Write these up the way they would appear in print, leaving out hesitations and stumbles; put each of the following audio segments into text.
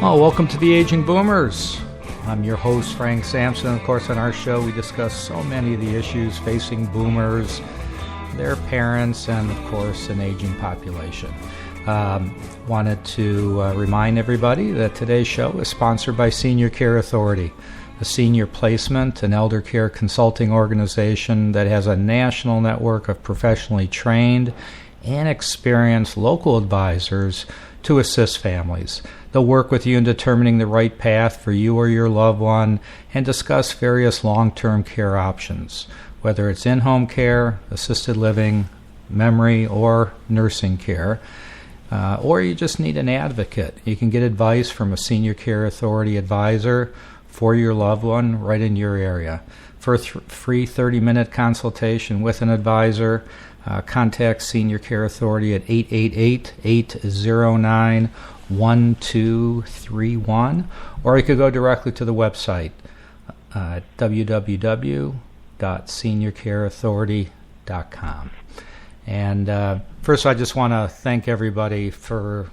Oh, welcome to the Aging Boomers. I'm your host, Frank Sampson. Of course, on our show, we discuss so many of the issues facing boomers, their parents, and, of course, an aging population. Wanted to remind everybody that today's show is sponsored by Senior Care Authority, a senior placement and elder care consulting organization that has a national network of professionally trained and experienced local advisors to assist families. They'll work with you in determining the right path for you or your loved one and discuss various long-term care options, whether it's in-home care, assisted living, memory, or nursing care, or you just need an advocate. You can get advice from a Senior Care Authority advisor for your loved one right in your area. For a free 30-minute consultation with an advisor, contact Senior Care Authority at 888-809-1231, or you could go directly to the website at www.seniorcareauthority.com. And first, I just want to thank everybody for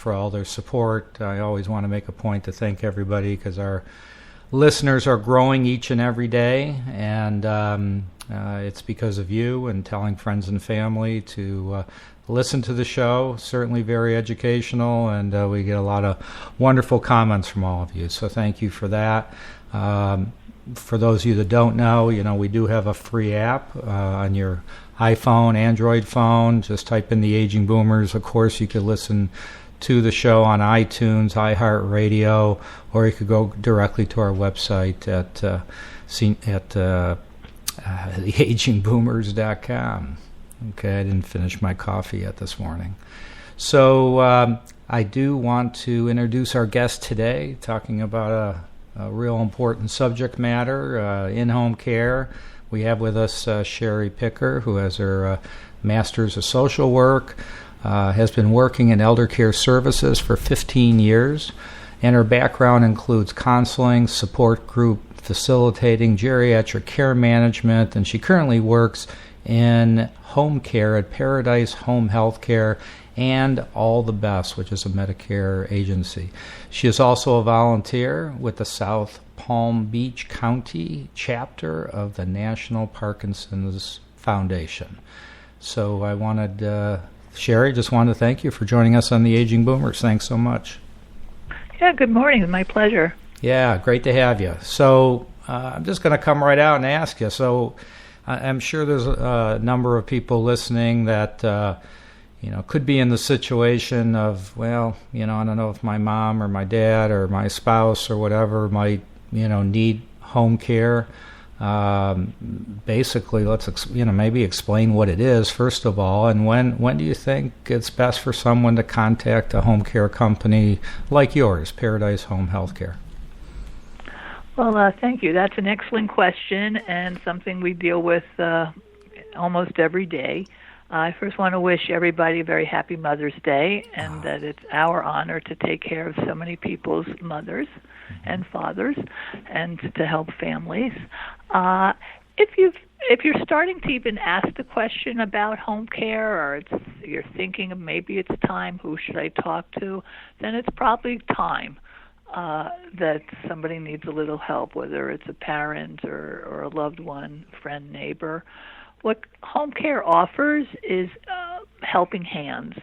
all their support. I always want to make a point to thank everybody because our listeners are growing each and every day, and it's because of you and telling friends and family to listen to the show. Certainly very educational, and we get a lot of wonderful comments from all of you, so thank you for that. For those of you that don't know, we do have a free app on your iPhone, Android phone. Just type in the Aging Boomers. Of course, you could listen to the show on iTunes, iHeartRadio, or you could go directly to our website at theagingboomers.com. Okay, I didn't finish my coffee yet this morning. So I do want to introduce our guest today, talking about a real important subject matter, in-home care. We have with us Sherry Picker, who has her Master's of Social Work, has been working in elder care services for 15 years, and her background includes counseling, support group, facilitating, geriatric care management, and she currently works in home care at Paradise Home Health Care and All the Best, which is a Medicare agency. She is also a volunteer with the South Palm Beach County chapter of the National Parkinson Foundation. So I wanted, Sherry, just wanted to thank you for joining us on the Aging Boomers. Thanks so much. Yeah, good morning. My pleasure. Yeah, great to have you. So I'm just going to come right out and ask you. So I'm sure there's a number of people listening that could be in the situation of, I don't know if my mom or my dad or my spouse or whatever might, need home care. Basically, let's, maybe explain what it is, first of all, and when do you think it's best for someone to contact a home care company like yours, Paradise Home Health Care? Well, thank you. That's an excellent question and something we deal with almost every day. I first want to wish everybody a very happy Mother's Day, and that it's our honor to take care of so many people's mothers and fathers and to help families. If you're starting to even ask the question about home care, or you're thinking of maybe it's time, who should I talk to, then it's probably time that somebody needs a little help, whether it's a parent or a loved one, friend, neighbor. What home care offers is helping hands.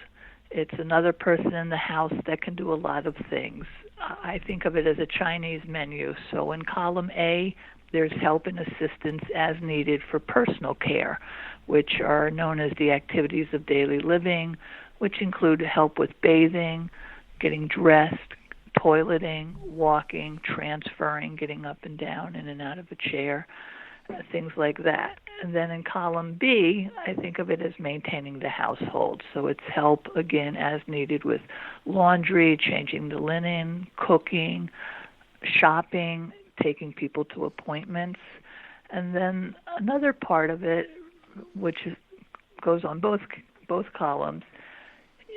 It's another person in the house that can do a lot of things. I think of it as a Chinese menu. So in column A, there's help and assistance as needed for personal care, which are known as the activities of daily living, which include help with bathing, getting dressed, toileting, walking, transferring, getting up and down, in and out of a chair, things like that. And then in column B, I think of it as maintaining the household. So it's help, again, as needed with laundry, changing the linen, cooking, shopping, taking people to appointments. And then another part of it, which goes on both columns,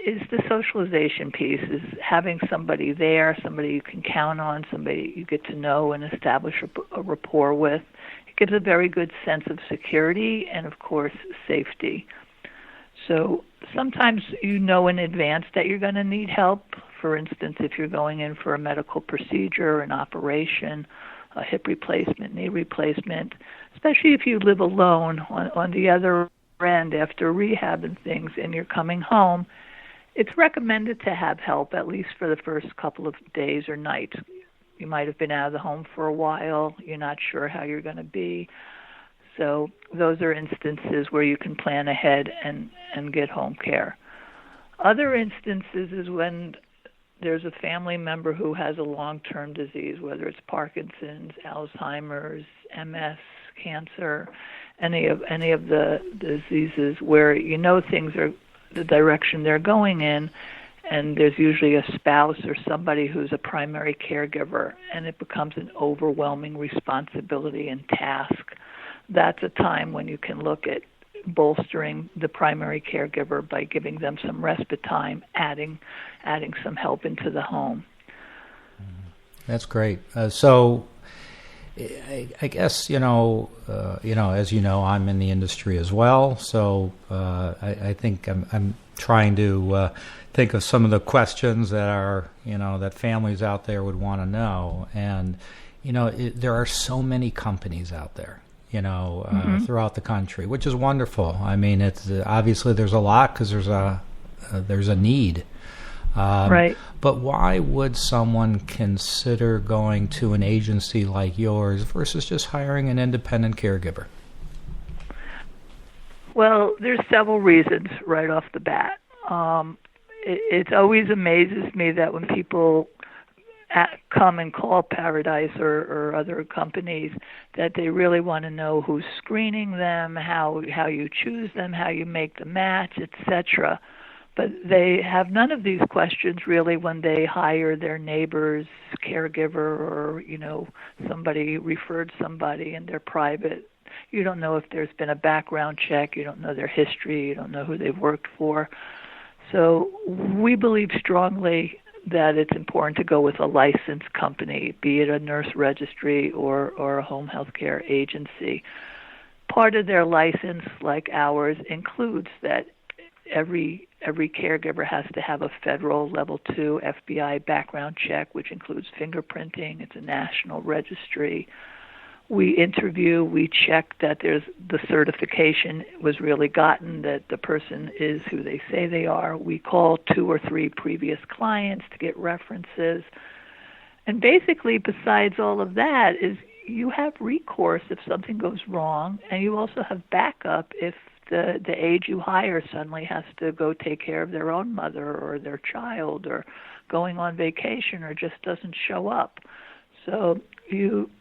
is the socialization piece, is having somebody there, somebody you can count on, somebody you get to know and establish a rapport with. It gives a very good sense of security and, of course, safety. So sometimes you know in advance that you're going to need help for instance, if you're going in for a medical procedure, an operation, a hip replacement, knee replacement, especially if you live alone on the other end after rehab and things and you're coming home, it's recommended to have help at least for the first couple of days or nights. You might have been out of the home for a while. You're not sure how you're going to be. So those are instances where you can plan ahead and get home care. Other instances is when there's a family member who has a long-term disease, whether it's Parkinson's, Alzheimer's, MS, cancer, any of the diseases where you know things are the direction they're going in, and there's usually a spouse or somebody who's a primary caregiver, and it becomes an overwhelming responsibility and task. That's a time when you can look at bolstering the primary caregiver by giving them some respite time, adding some help into the home. That's great. So I guess, as you know, I'm in the industry as well. So I think I'm trying to think of some of the questions that are, that families out there would want to know. And, there are so many companies out there, throughout the country, which is wonderful. I mean, it's obviously there's a lot because there's a need. Right. But why would someone consider going to an agency like yours versus just hiring an independent caregiver? Well, there's several reasons right off the bat. It always amazes me that when people come and call Paradise or other companies, that they really want to know who's screening them, how you choose them, how you make the match, etc. But they have none of these questions really when they hire their neighbor's caregiver or, somebody referred somebody and they're private. You don't know if there's been a background check. You don't know their history. You don't know who they've worked for. So we believe strongly that it's important to go with a licensed company, be it a nurse registry or a home health care agency. Part of their license, like ours, includes that every caregiver has to have a federal level 2 FBI background check, which includes fingerprinting. It's a national registry. We interview, we check that the certification was really gotten, that the person is who they say they are. We call 2 or 3 previous clients to get references. And basically, besides all of that, is you have recourse if something goes wrong, and you also have backup if the aide you hire suddenly has to go take care of their own mother or their child or going on vacation or just doesn't show up. So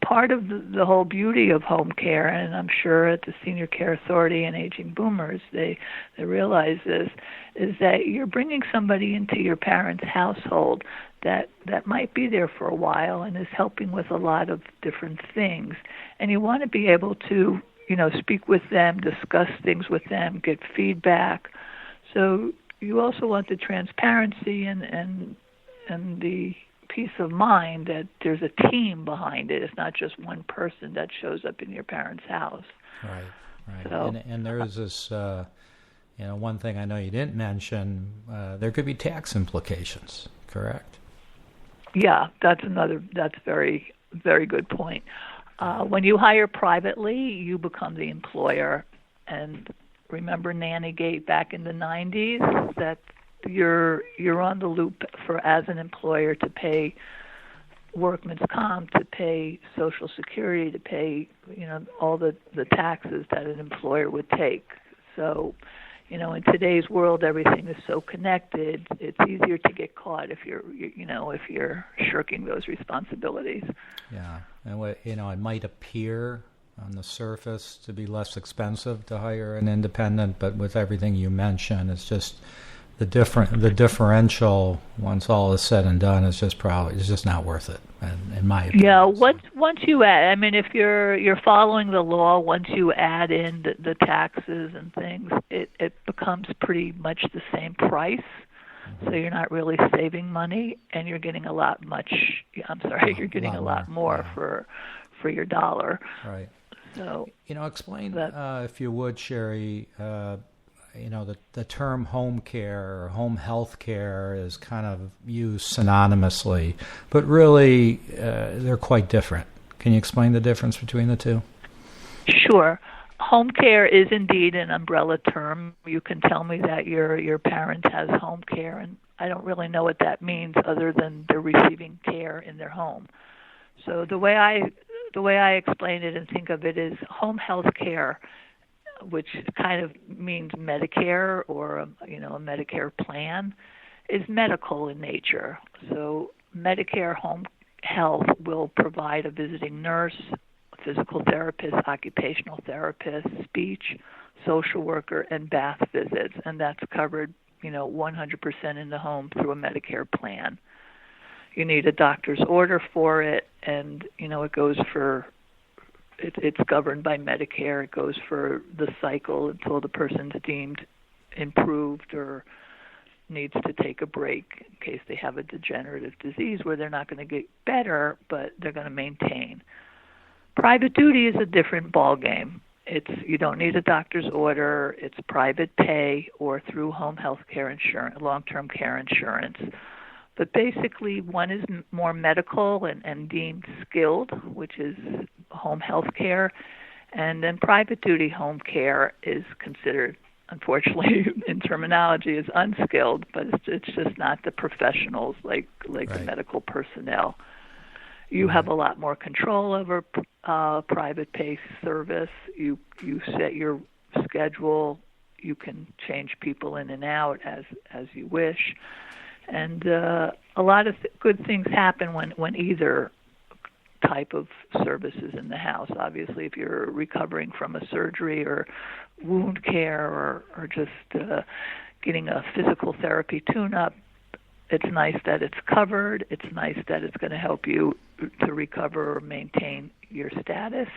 part of the whole beauty of home care, and I'm sure at the Senior Care Authority and Aging Boomers, they realize this, is that you're bringing somebody into your parents' household that might be there for a while and is helping with a lot of different things. And you want to be able to, speak with them, discuss things with them, get feedback. So you also want the transparency and the peace of mind that there's a team behind it. It's not just one person that shows up in your parents' house. Right. So, and there is this, one thing I know you didn't mention, there could be tax implications, correct? Yeah, that's very, very good point. When you hire privately, you become the employer. And remember Nannygate back in the 90s, that you're on the loop as an employer to pay workman's comp, to pay Social Security, to pay all the taxes that an employer would take. So, in today's world, everything is so connected. It's easier to get caught if you're shirking those responsibilities. Yeah, and it might appear on the surface to be less expensive to hire an independent, but with everything you mentioned, it's just the differential, once all is said and done, is just not worth it, in my opinion. Yeah, once you add, if you're following the law, once you add in the taxes and things, it becomes pretty much the same price. Mm-hmm. So you're not really saving money, and you're getting a lot more for your dollar. Right. So explain if you would, Sherry. the term home care or home health care is kind of used synonymously, but really they're quite different. Can you explain the difference between the two? Sure. Home care is indeed an umbrella term. You can tell me that your parent has home care, and I don't really know what that means other than they're receiving care in their home. So the way I explain it and think of it is home health care, which kind of means Medicare or a Medicare plan, is medical in nature. So Medicare home health will provide a visiting nurse, a physical therapist, occupational therapist, speech, social worker, and bath visits, and that's covered 100% in the home through a Medicare plan. You need a doctor's order for it, and it goes for it's governed by Medicare. It goes for the cycle until the person's deemed improved or needs to take a break in case they have a degenerative disease where they're not going to get better, but they're going to maintain. Private duty is a different ballgame. You don't need a doctor's order. It's private pay or through home health care insurance, long-term care insurance. But basically, one is more medical and deemed skilled, which is home health care, and then private duty home care is considered, unfortunately, in terminology, is unskilled, but it's just not the professionals like right. The medical personnel. You have a lot more control over private pay service. You set your schedule. You can change people in and out as you wish. And a lot of good things happen when either type of service is in the house. Obviously, if you're recovering from a surgery or wound care or just getting a physical therapy tune-up, it's nice that it's covered. It's nice that it's going to help you to recover or maintain your status.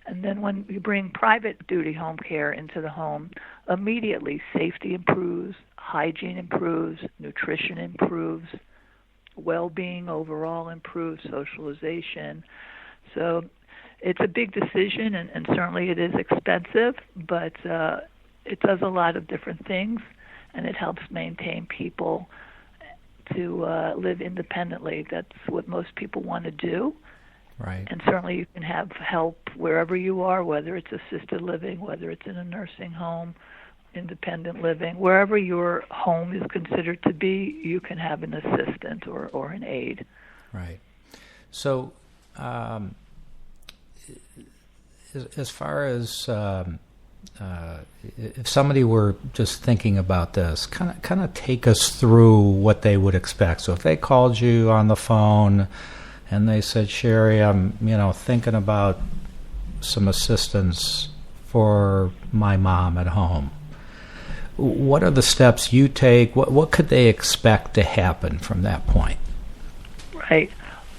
And then when you bring private duty home care into the home, immediately safety improves, hygiene improves, nutrition improves, well-being overall improves, socialization. So it's a big decision, and certainly it is expensive, but it does a lot of different things, and it helps maintain people to live independently. That's what most people want to do. Right. And certainly you can have help wherever you are, whether it's assisted living, whether it's in a nursing home, independent living, wherever your home is considered to be, you can have an assistant or an aide. Right. So as far as if somebody were just thinking about this, kind of take us through what they would expect. So if they called you on the phone and they said, Sherry, I'm thinking about some assistance for my mom at home, what are the steps you take? What could they expect to happen from that point? Right.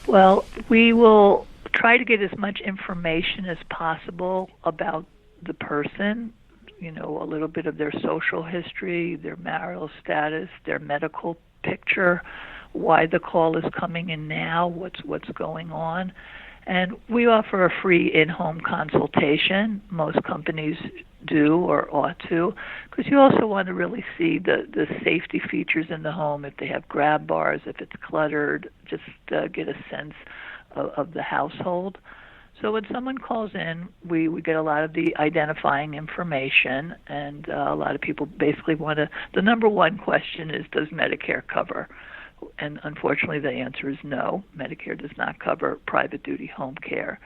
Well, we will try to get as much information as possible about the person, a little bit of their social history, their marital status, their medical picture, why the call is coming in now, what's going on. And we offer a free in-home consultation. Most companies do or ought to, because you also want to really see the safety features in the home, if they have grab bars, if it's cluttered, just get a sense of the household. So when someone calls in, we get a lot of the identifying information, and a lot of people basically want to, the number one question is, does Medicare cover? And unfortunately, the answer is no. Medicare does not cover private duty home care.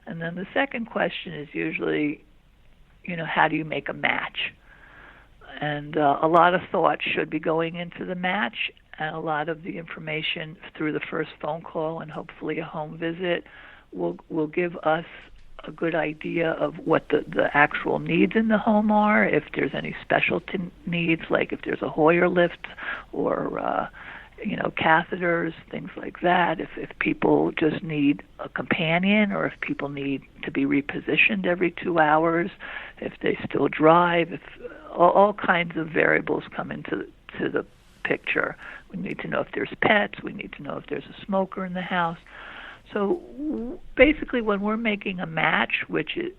And then the second question is usually, how do you make a match? And a lot of thought should be going into the match, and a lot of the information through the first phone call and hopefully a home visit will give us a good idea of what the actual needs in the home are, if there's any specialty needs, like if there's a Hoyer lift or catheters, things like that, if people just need a companion, or if people need to be repositioned every 2 hours, if they still drive, if all kinds of variables come into the picture. We need to know if there's pets, we need to know if there's a smoker in the house. So basically when we're making a match, which is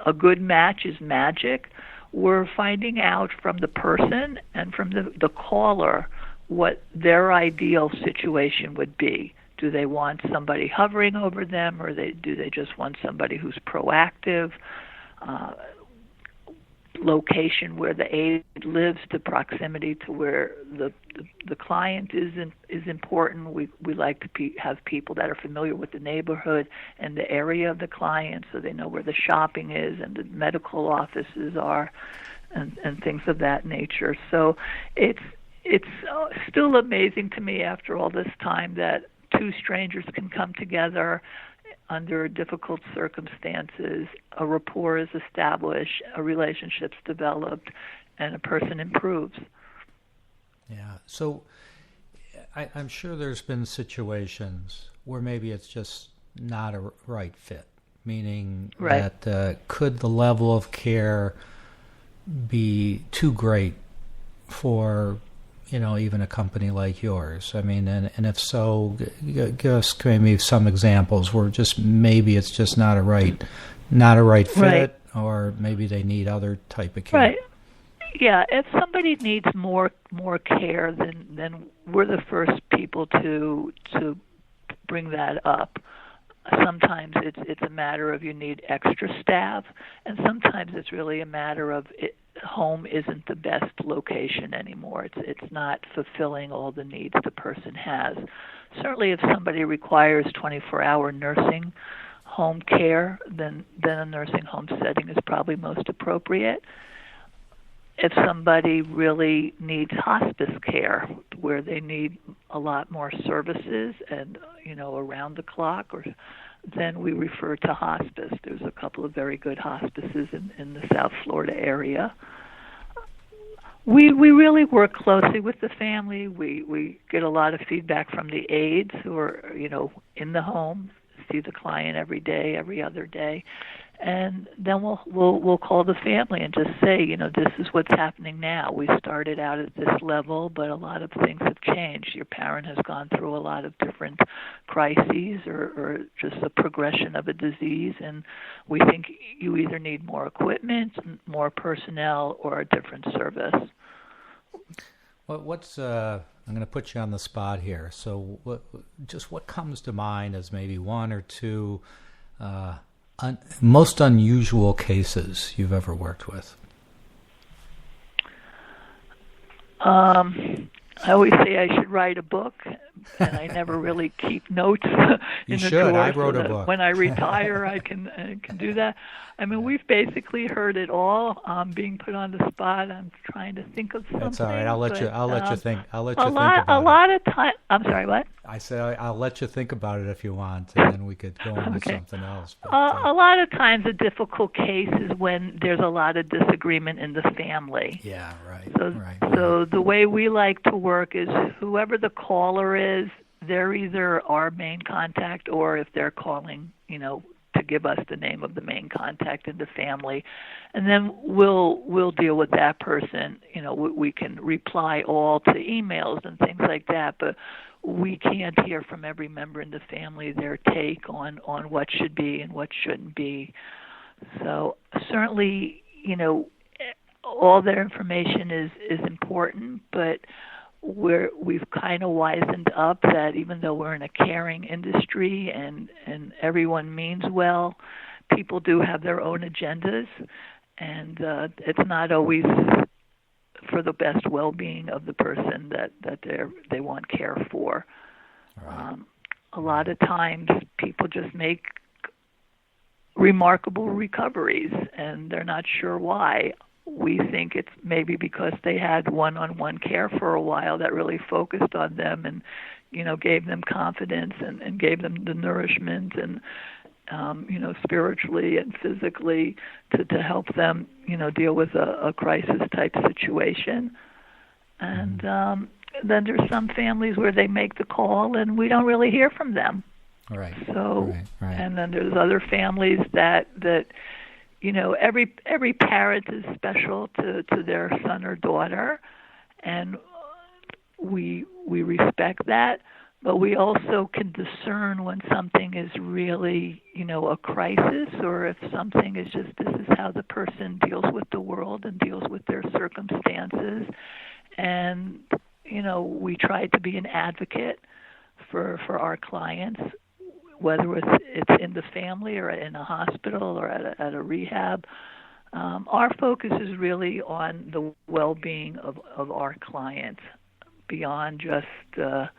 a good match is magic, we're finding out from the person and from the caller what their ideal situation would be. Do they want somebody hovering over them, or do they just want somebody who's proactive? Location where the aide lives, the proximity to where the client is important. We like to have people that are familiar with the neighborhood and the area of the client, so they know where the shopping is and the medical offices are, and things of that nature. So it's still amazing to me after all this time that two strangers can come together under difficult circumstances. A rapport is established, a relationship's developed, and a person improves. Yeah. So I'm sure there's been situations where maybe it's just not a right fit, meaning that could the level of care be too great for even a company like yours? I mean, and if so, give us maybe some examples where maybe it's just not a right fit, or maybe they need other type of care. Right. Yeah. If somebody needs more care, then we're the first people to bring that up. Sometimes it's a matter of you need extra staff, and sometimes it's really a matter of home isn't the best location anymore. It's not fulfilling all the needs the person has. Certainly if somebody requires 24-hour nursing home care, then a nursing home setting is probably most appropriate. If somebody really needs hospice care, where they need a lot more services and around the clock, then we refer to hospice. There's a couple of very good hospices in the South Florida area. We really work closely with the family. We get a lot of feedback from the aides who are in the home, see the client every day, every other day, and then we'll call the family and just say, this is what's happening now. We started out at this level, but a lot of things have changed. Your parent has gone through a lot of different crises or just the progression of a disease, and we think you either need more equipment, more personnel, or a different service. Well, I'm going to put you on the spot here. So what comes to mind as maybe one or two most unusual cases you've ever worked with? I always say I should write a book, and I never really keep notes You in the should. drawer. I wrote a book. When I retire, I can do that. I mean, we've basically heard it all. Being put on the spot, I'm trying to think of something. That's all right. I'll let you think. A lot of time. I'm sorry. What? I said I'll let you think about it if you want, and then we could go on to something else. But, a lot of times, a difficult case is when there's a lot of disagreement in the family. Yeah, right. So the way we like to work is whoever the caller is, they're either our main contact, or if they're calling, to give us the name of the main contact in the family, and then we'll deal with that person. We can reply all to emails and things like that, but we can't hear from every member in the family their take on what should be and what shouldn't be. So certainly, all their information is important, but we've kind of wisened up that even though we're in a caring industry and everyone means well, people do have their own agendas, and it's not always for the best well-being of the person that they want care for. Right. A lot of times people just make remarkable recoveries, and they're not sure why. We think it's maybe because they had one-on-one care for a while that really focused on them and, gave them confidence and gave them the nourishment and, spiritually and physically to help them, deal with a crisis-type situation. And then there's some families where they make the call and we don't really hear from them. Right. So, right. And then there's other families that every parent is special to their son or daughter, and we respect that. but we also can discern when something is really, a crisis, or if something is just, this is how the person deals with the world and deals with their circumstances. And, we try to be an advocate for our clients, whether it's in the family or in a hospital or at a rehab. Our focus is really on the well-being of our clients, beyond just that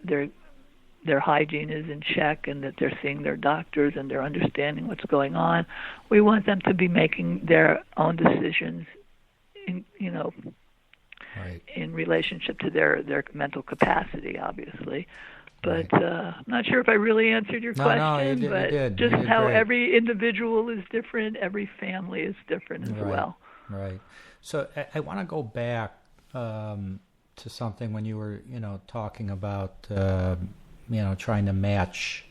their hygiene is in check and that they're seeing their doctors and they're understanding what's going on. We want them to be making their own decisions right. in relationship to their mental capacity, obviously. But I'm not sure if I really answered your question. No, you did. Just you did how great. Every individual is different, every family is different as well. Right. So I want to go back to something when you were, talking about, trying to match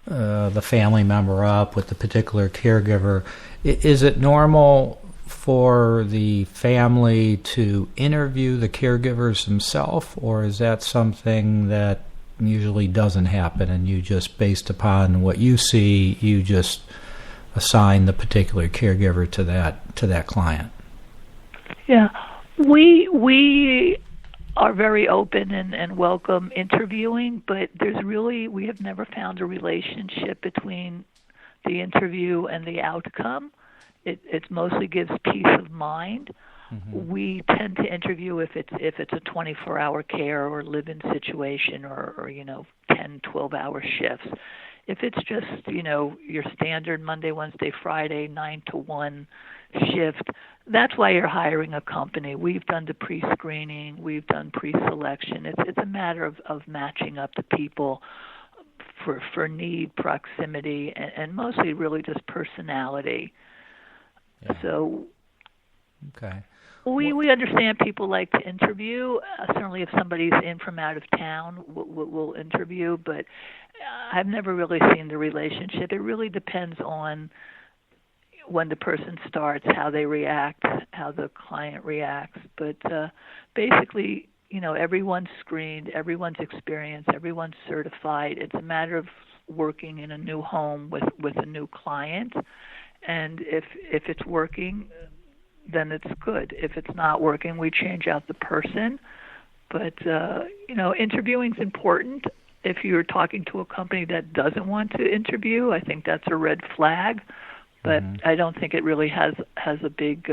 the family member up with the particular caregiver. Is it normal for the family to interview the caregivers themselves, or is that something that usually doesn't happen and you just, based upon what you see, you just assign the particular caregiver to that client? Yeah. We are very open and welcome interviewing, but we have never found a relationship between the interview and the outcome. It mostly gives peace of mind. Mm-hmm. We tend to interview if it's a 24-hour care or live-in situation or 10, 12-hour shifts. If it's just, your standard Monday, Wednesday, Friday, 9 to 1 shift, that's why you're hiring a company. We've done the pre-screening. We've done pre-selection. It's a matter of matching up the people for need, proximity, and mostly really just personality. Yeah. So okay. We understand people like to interview. Certainly if somebody's in from out of town, we'll interview, but I've never really seen the relationship. It really depends on when the person starts, how they react, how the client reacts. But basically, everyone's screened, everyone's experienced, everyone's certified. It's a matter of working in a new home with a new client. And if it's working, then it's good. If it's not working, we change out the person. But, interviewing is important. If you're talking to a company that doesn't want to interview, I think that's a red flag. But mm-hmm. I don't think it really has a big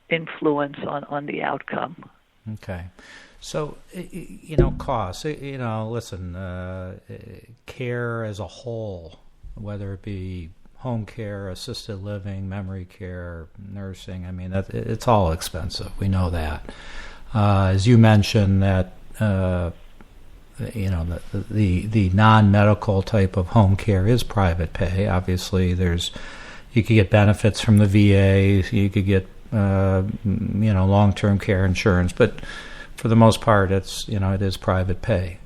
influence on the outcome. Okay. So, costs, listen, care as a whole, whether it be home care, assisted living, memory care, nursing, it's all expensive. We know that. As you mentioned, that the non-medical type of home care is private pay. Obviously, you could get benefits from the VA, you could get long-term care insurance, but for the most part, it is private pay.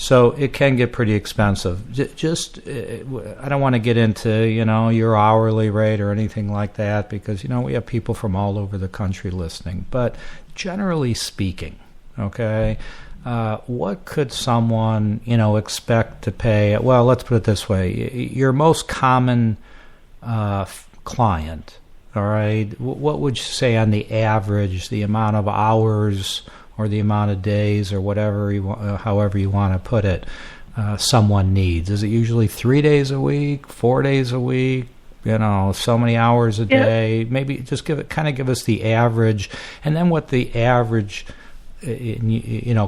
So it can get pretty expensive. I don't want to get into, your hourly rate or anything like that, because, we have people from all over the country listening. But generally speaking, okay, what could someone, expect to pay? Well, let's put it this way. Your most common client, all right, what would you say on the average, the amount of hours or the amount of days or whatever, however you want to put it, someone needs? Is it usually 3 days a week, 4 days a week, so many hours a day? Maybe just give us the average, and then what the average,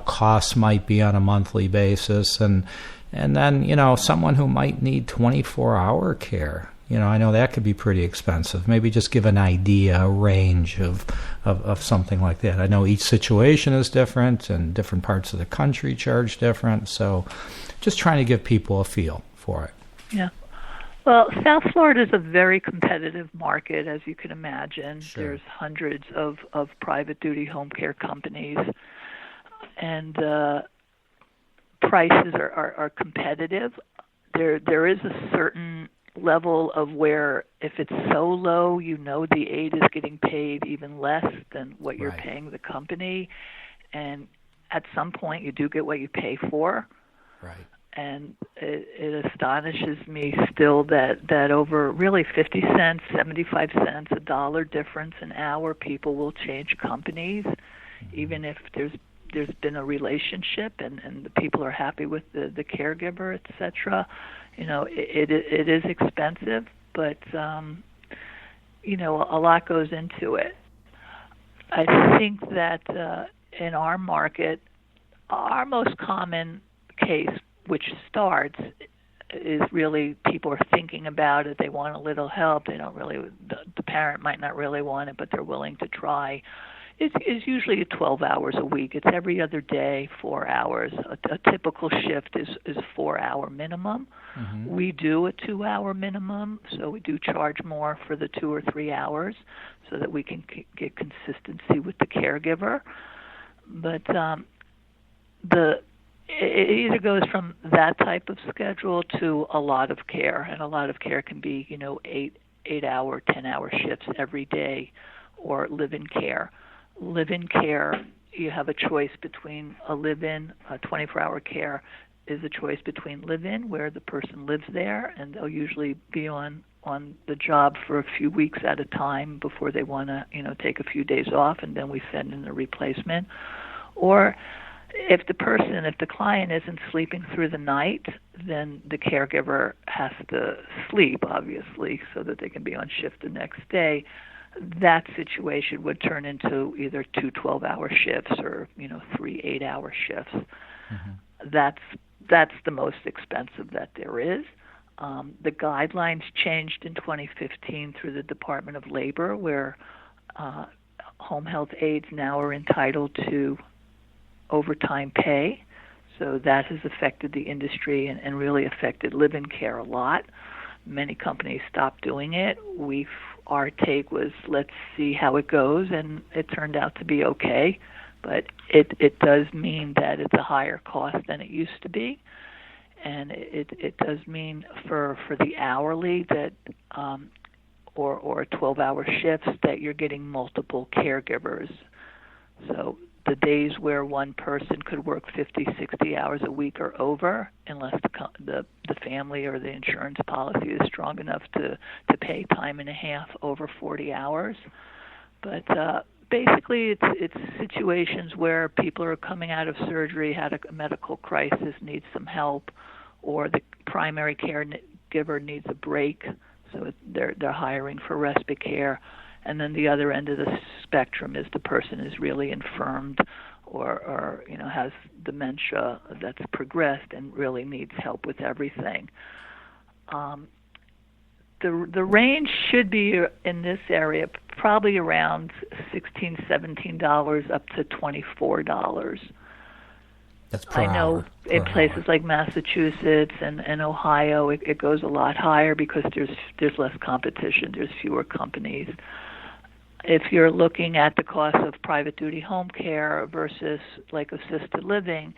costs might be on a monthly basis, and then, someone who might need 24-hour care. I know that could be pretty expensive. Maybe just give an idea, a range of something like that. I know each situation is different, and different parts of the country charge different. So just trying to give people a feel for it. Yeah. Well, South Florida is a very competitive market, as you can imagine. Sure. There's hundreds of private duty home care companies, and prices are competitive. There is a certain level of where if it's so low, the aide is getting paid even less than what you're paying the company. And at some point you do get what you pay for. Right. And it astonishes me still that over really 50 cents, 75 cents, $1 difference an hour, people will change companies, even if there's been a relationship and the people are happy with the caregiver, etc. It is expensive, but a lot goes into it. I think that in our market, our most common case, which starts, is really people are thinking about it. They want a little help. They don't really. The parent might not really want it, but they're willing to try. It's usually 12 hours a week. It's every other day, 4 hours. A typical shift is 4 hour minimum. Mm-hmm. We do a 2 hour minimum, so we do charge more for the 2 or 3 hours, so that we can get consistency with the caregiver. But it either goes from that type of schedule to a lot of care, and a lot of care can be 8-hour, 10-hour shifts every day, or live-in care. Live-in care, you have a choice between a live-in, 24-hour care is a choice between live-in, where the person lives there, and they'll usually be on the job for a few weeks at a time before they want to take a few days off, and then we send in a replacement. Or if the client isn't sleeping through the night, then the caregiver has to sleep, obviously, so that they can be on shift the next day. That situation would turn into either 2 12-hour shifts or 3 8-hour shifts. Mm-hmm. That's the most expensive that there is. The guidelines changed in 2015 through the Department of Labor, where home health aides now are entitled to overtime pay. So that has affected the industry and really affected live-in care a lot. Many companies stopped doing it. Our take was, let's see how it goes, and it turned out to be okay. But it does mean that it's a higher cost than it used to be, and it does mean for the hourly that or 12-hour shifts that you're getting multiple caregivers. So the days where one person could work 50, 60 hours a week are over, unless the family or the insurance policy is strong enough to pay time and a half over 40 hours. But basically, it's situations where people are coming out of surgery, had a medical crisis, needs some help, or the primary caregiver needs a break, so they're hiring for respite care. And then the other end of the spectrum is the person is really infirmed or has dementia that's progressed and really needs help with everything. The range should be in this area probably around $16, $17 up to $24. That's per I know hour, in places like Massachusetts and Ohio, it goes a lot higher because there's less competition, there's fewer companies. If you're looking at the cost of private duty home care versus like assisted living,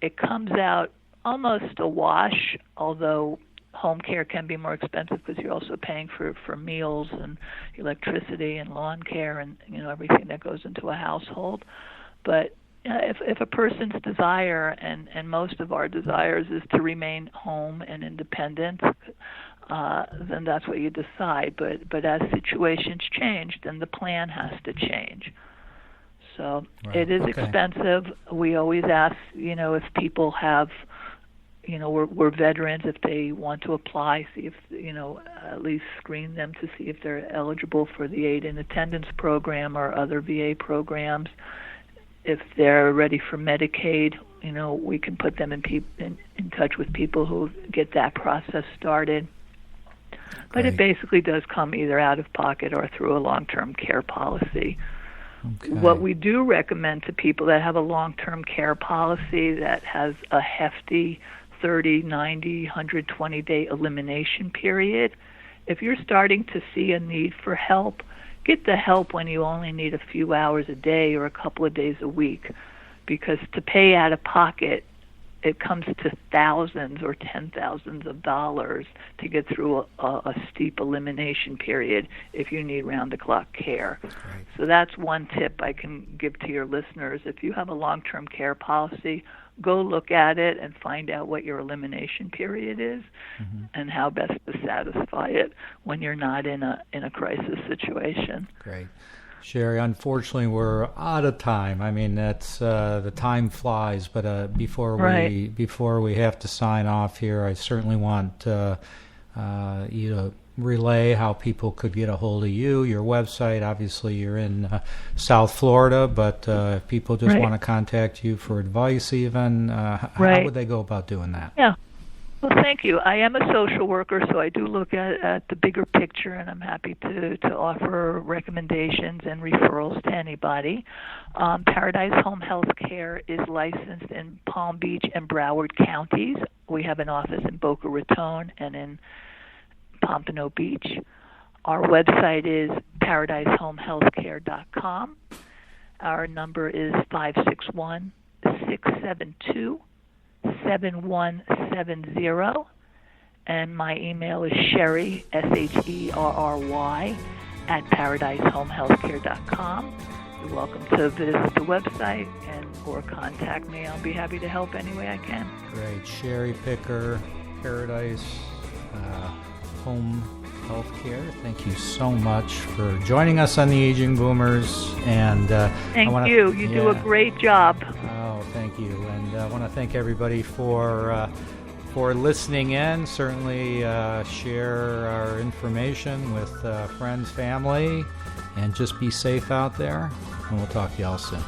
it comes out almost a wash, although home care can be more expensive because you're also paying for meals and electricity and lawn care and everything that goes into a household. But if a person's desire, and most of our desires, is to remain home and independent, then that's what you decide. But as situations change, then the plan has to change. So right. It is expensive. We always ask, if people have, we're veterans, if they want to apply, see if, at least screen them to see if they're eligible for the aid in attendance program or other VA programs. If they're ready for Medicaid, we can put them in touch with people who get that process started. But It basically does come either out of pocket or through a long-term care policy. Okay. What we do recommend to people that have a long-term care policy that has a hefty 30, 90, 120-day elimination period, if you're starting to see a need for help, get the help when you only need a few hours a day or a couple of days a week, because to pay out of pocket it comes to thousands or $10,000s of dollars to get through a steep elimination period if you need round-the-clock care. Right. So that's one tip I can give to your listeners. If you have a long-term care policy, go look at it and find out what your elimination period is and how best to satisfy it when you're not in a crisis situation. Great. Sherry, unfortunately, we're out of time. I mean, that's the time flies. But before we have to sign off here, I certainly want you to relay how people could get a hold of you, your website. Obviously, you're in South Florida, but if people just want to contact you for advice, even how would they go about doing that? Yeah. Well, thank you. I am a social worker, so I do look at the bigger picture, and I'm happy to offer recommendations and referrals to anybody. Paradise Home Health Care is licensed in Palm Beach and Broward counties. We have an office in Boca Raton and in Pompano Beach. Our website is paradisehomehealthcare.com. Our number is 561-672-7170, and my email is Sherry, Sherry, at paradisehomehealthcare.com. You're welcome to visit the website or contact me. I'll be happy to help any way I can. Great. Sherry Picker, Paradise Home Healthcare. Thank you so much for joining us on the Aging Boomers. And thank you. You do a great job. Oh, thank you. And I want to thank everybody for listening in. Certainly share our information with friends, family, and just be safe out there. And we'll talk to you all soon.